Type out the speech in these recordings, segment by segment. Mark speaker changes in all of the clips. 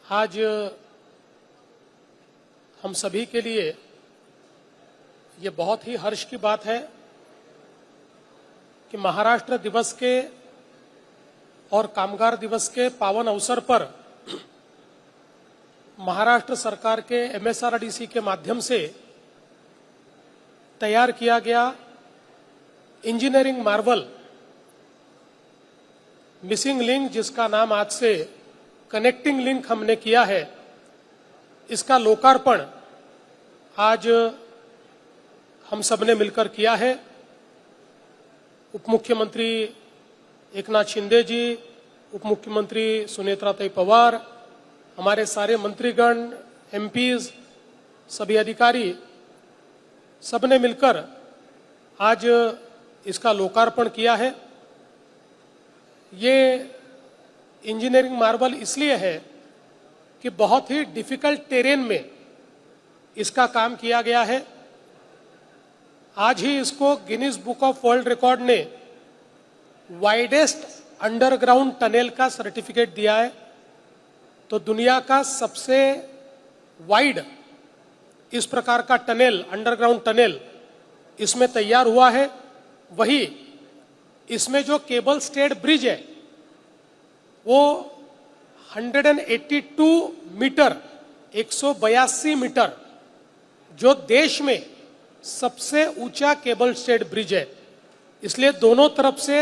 Speaker 1: आज हम सभी के लिए ये बहुत ही हर्ष की बात है कि महाराष्ट्र दिवस के और कामगार दिवस के पावन अवसर पर महाराष्ट्र सरकार के एमएसआरडीसी के माध्यम से तैयार किया गया इंजीनियरिंग मार्वल मिसिंग लिंक, जिसका नाम आज से कनेक्टिंग लिंक हमने किया है, इसका लोकार्पण आज हम सबने मिलकर किया है। उप मुख्यमंत्री एकनाथ शिंदे जी, उप मुख्यमंत्री सुनेत्राताई पवार, हमारे सारे मंत्रीगण, एमपीज, सभी अधिकारी, सबने मिलकर आज इसका लोकार्पण किया है। ये इंजीनियरिंग मार्वल इसलिए है कि बहुत ही डिफिकल्ट टेरेन में इसका काम किया गया है। आज ही इसको Guinness book of world record ने वाइडेस्ट अंडरग्राउंड टनल का सर्टिफिकेट दिया है। तो दुनिया का सबसे वाइड इस प्रकार का टनल, अंडरग्राउंड टनल इसमें तैयार हुआ है। वही इसमें जो केबल स्टेड ब्रिज है वो 182 मीटर, 182 मीटर, जो देश में सबसे ऊंचा केबल स्टेड ब्रिज है। इसलिए दोनों तरफ से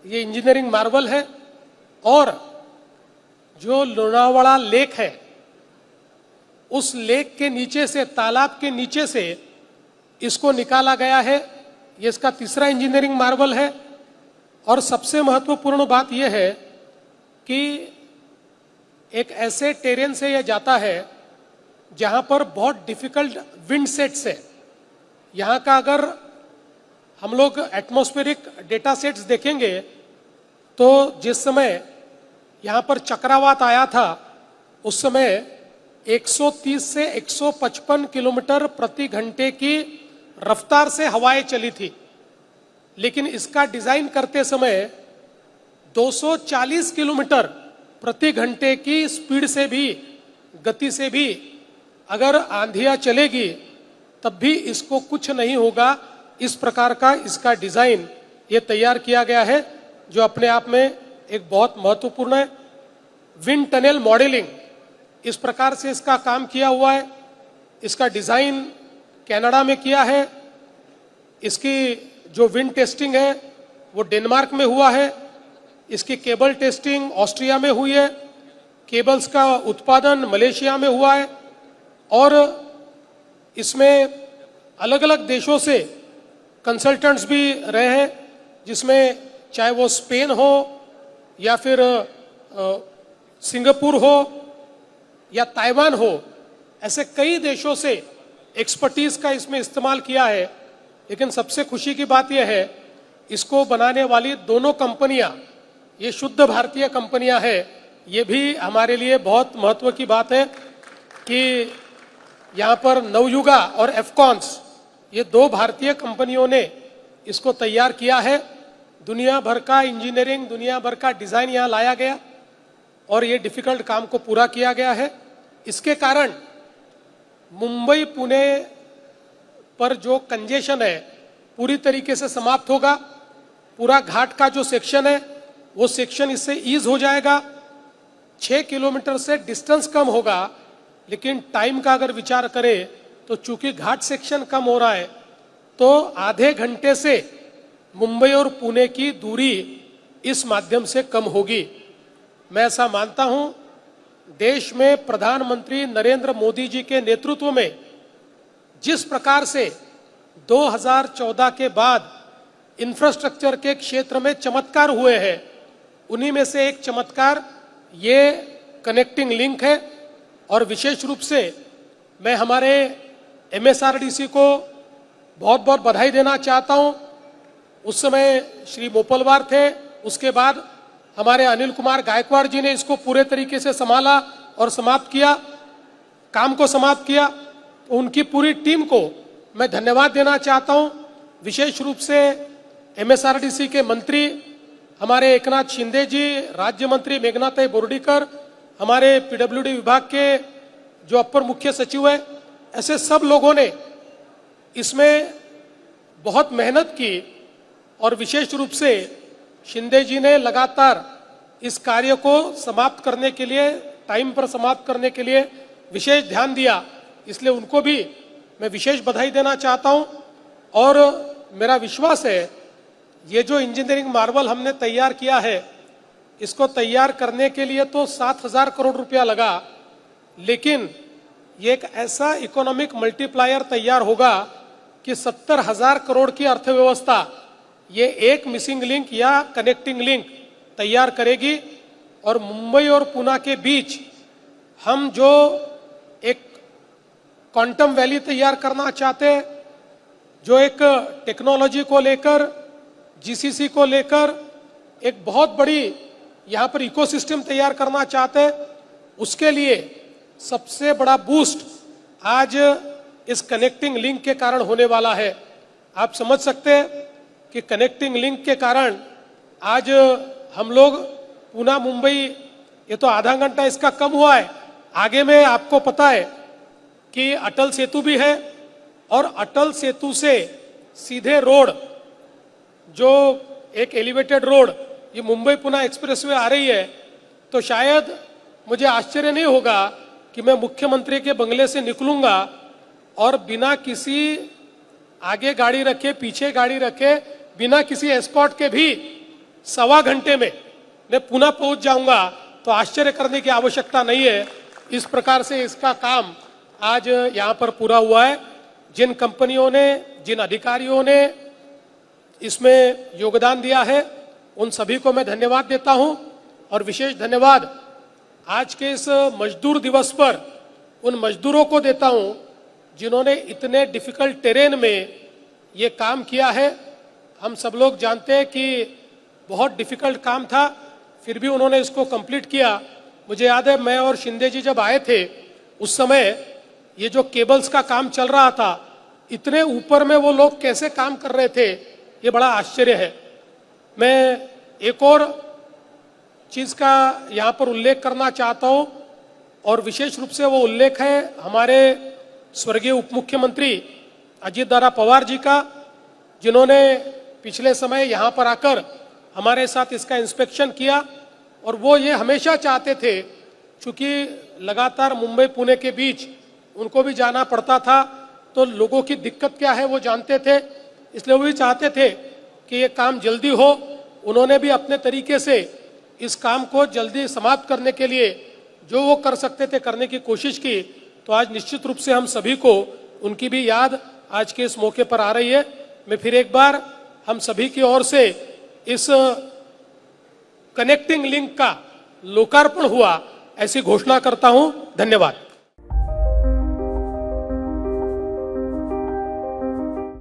Speaker 1: ये इंजीनियरिंग मार्वल है। और जो लोनावाड़ा लेक है, उस लेक के नीचे से, तालाब के नीचे से इसको निकाला गया है। ये इसका तीसरा इंजीनियरिंग मार्वल है। और सबसे महत्वपूर्ण बात यह है कि एक ऐसे टेरेन से यह जाता है जहां पर बहुत डिफिकल्ट विंड सेट्स है। यहाँ का अगर हम लोग एटमॉस्फेरिक डेटा सेट्स देखेंगे तो जिस समय यहाँ पर चक्रवात आया था उस समय 130 से 155 किलोमीटर प्रति घंटे की रफ्तार से हवाएं चली थी। लेकिन इसका डिजाइन करते समय 240 किलोमीटर प्रति घंटे की स्पीड से भी, गति से भी अगर आंधियां चलेगी तब भी इसको कुछ नहीं होगा। इस प्रकार का इसका डिजाइन ये तैयार किया गया है, जो अपने आप में एक बहुत महत्वपूर्ण है। विंड टनल मॉडलिंग, इस प्रकार से इसका काम किया हुआ है। इसका डिजाइन कनाडा में किया है। इसकी जो विंड टेस्टिंग है वो डेनमार्क में हुआ है। इसकी केबल टेस्टिंग ऑस्ट्रिया में हुई है। केबल्स का उत्पादन मलेशिया में हुआ है। और इसमें अलग अलग देशों से कंसल्टेंट्स भी रहे हैं, जिसमें चाहे वो स्पेन हो या फिर सिंगापुर हो या ताइवान हो, ऐसे कई देशों से एक्सपर्टीज का इसमें इस्तेमाल किया है। लेकिन सबसे खुशी की बात यह है, इसको बनाने वाली दोनों कंपनियां ये शुद्ध भारतीय कंपनियां हैं। ये भी हमारे लिए बहुत महत्व की बात है कि यहाँ पर नवयुगा और एफकॉन्स, ये दो भारतीय कंपनियों ने इसको तैयार किया है। दुनिया भर का इंजीनियरिंग, दुनिया भर का डिजाइन यहाँ लाया गया और ये डिफिकल्ट काम को पूरा किया गया है। इसके कारण मुंबई पुणे पर जो कंजेशन है पूरी तरीके से समाप्त होगा। पूरा घाट का जो सेक्शन है वो सेक्शन इससे ईज हो जाएगा। 6 किलोमीटर से डिस्टेंस कम होगा, लेकिन टाइम का अगर विचार करें तो चूंकि घाट सेक्शन कम हो रहा है तो आधे घंटे से मुंबई और पुणे की दूरी इस माध्यम से कम होगी। मैं ऐसा मानता हूं, देश में प्रधानमंत्री नरेंद्र मोदी जी के नेतृत्व में जिस प्रकार से 2014 के बाद इंफ्रास्ट्रक्चर के क्षेत्र में चमत्कार हुए हैं, उन्हीं में से एक चमत्कार ये कनेक्टिंग लिंक है। और विशेष रूप से मैं हमारे एमएसआरडीसी को बहुत बहुत बधाई देना चाहता हूं। उस समय श्री मोपलवार थे, उसके बाद हमारे अनिल कुमार गायकवाड़ जी ने इसको पूरे तरीके से संभाला और समाप्त किया, काम को समाप्त किया। तो उनकी पूरी टीम को मैं धन्यवाद देना चाहता हूं। विशेष रूप से एमएसआरडीसी के मंत्री हमारे एकनाथ शिंदे जी, राज्य मंत्री मेघनाताई बोर्डीकर, हमारे पीडब्ल्यूडी विभाग के जो अपर मुख्य सचिव है, ऐसे सब लोगों ने इसमें बहुत मेहनत की और विशेष रूप से शिंदे जी ने लगातार इस कार्य को समाप्त करने के लिए, टाइम पर समाप्त करने के लिए विशेष ध्यान दिया। इसलिए उनको भी मैं विशेष बधाई देना चाहता हूं। और मेरा विश्वास है ये जो इंजीनियरिंग मार्वल हमने तैयार किया है, इसको तैयार करने के लिए तो 7,000 करोड़ रुपया लगा, लेकिन ये एक ऐसा इकोनॉमिक मल्टीप्लायर तैयार होगा कि 70,000 करोड़ की अर्थव्यवस्था ये एक मिसिंग लिंक या कनेक्टिंग लिंक तैयार करेगी। और मुंबई और पुणे के बीच हम जो एक क्वांटम वैली तैयार करना चाहते हैं, जो एक टेक्नोलॉजी को लेकर, जीसीसी को लेकर एक बहुत बड़ी यहाँ पर इकोसिस्टम तैयार करना चाहते हैं, उसके लिए सबसे बड़ा बूस्ट आज इस कनेक्टिंग लिंक के कारण होने वाला है। आप समझ सकते हैं कि कनेक्टिंग लिंक के कारण आज हम लोग पुणे मुंबई, ये तो आधा घंटा इसका कम हुआ है, आगे में आपको पता है कि अटल सेतु भी है, और अटल सेतु से सीधे रोड, जो एक एलिवेटेड रोड, ये मुंबई पुणे एक्सप्रेसवे आ रही है, तो शायद मुझे आश्चर्य नहीं होगा कि मैं मुख्यमंत्री के बंगले से निकलूंगा और बिना किसी आगे गाड़ी रखे, पीछे गाड़ी रखे, बिना किसी एस्कॉर्ट के भी 1.25 घंटे में मैं पुणे पहुंच जाऊंगा। तो आश्चर्य करने की आवश्यकता नहीं है। इस प्रकार से इसका काम आज यहाँ पर पूरा हुआ है। जिन कंपनियों ने, जिन अधिकारियों ने इसमें योगदान दिया है, उन सभी को मैं धन्यवाद देता हूं। और विशेष धन्यवाद आज के इस मजदूर दिवस पर उन मजदूरों को देता हूं जिन्होंने इतने डिफिकल्ट टेरेन में ये काम किया है। हम सब लोग जानते हैं कि बहुत डिफिकल्ट काम था, फिर भी उन्होंने इसको कंप्लीट किया। मुझे याद है, मैं और शिंदे जी जब आए थे उस समय ये जो केबल्स का काम चल रहा था, इतने ऊपर में वो लोग कैसे काम कर रहे थे, ये बड़ा आश्चर्य है। मैं एक और चीज का यहाँ पर उल्लेख करना चाहता हूँ, और विशेष रूप से वो उल्लेख है हमारे स्वर्गीय उप मुख्यमंत्री अजीत दादा पवार जी का, जिन्होंने पिछले समय यहाँ पर आकर हमारे साथ इसका इंस्पेक्शन किया। और वो ये हमेशा चाहते थे, चूंकि लगातार मुंबई पुणे के बीच उनको भी जाना पड़ता था, तो लोगों की दिक्कत क्या है वो जानते थे, इसलिए वो भी चाहते थे कि ये काम जल्दी हो। उन्होंने भी अपने तरीके से इस काम को जल्दी समाप्त करने के लिए जो वो कर सकते थे करने की कोशिश की। तो आज निश्चित रूप से हम सभी को उनकी भी याद आज के इस मौके पर आ रही है। मैं फिर एक बार हम सभी की ओर से इस कनेक्टिंग लिंक का लोकार्पण हुआ ऐसी घोषणा करता हूं। धन्यवाद।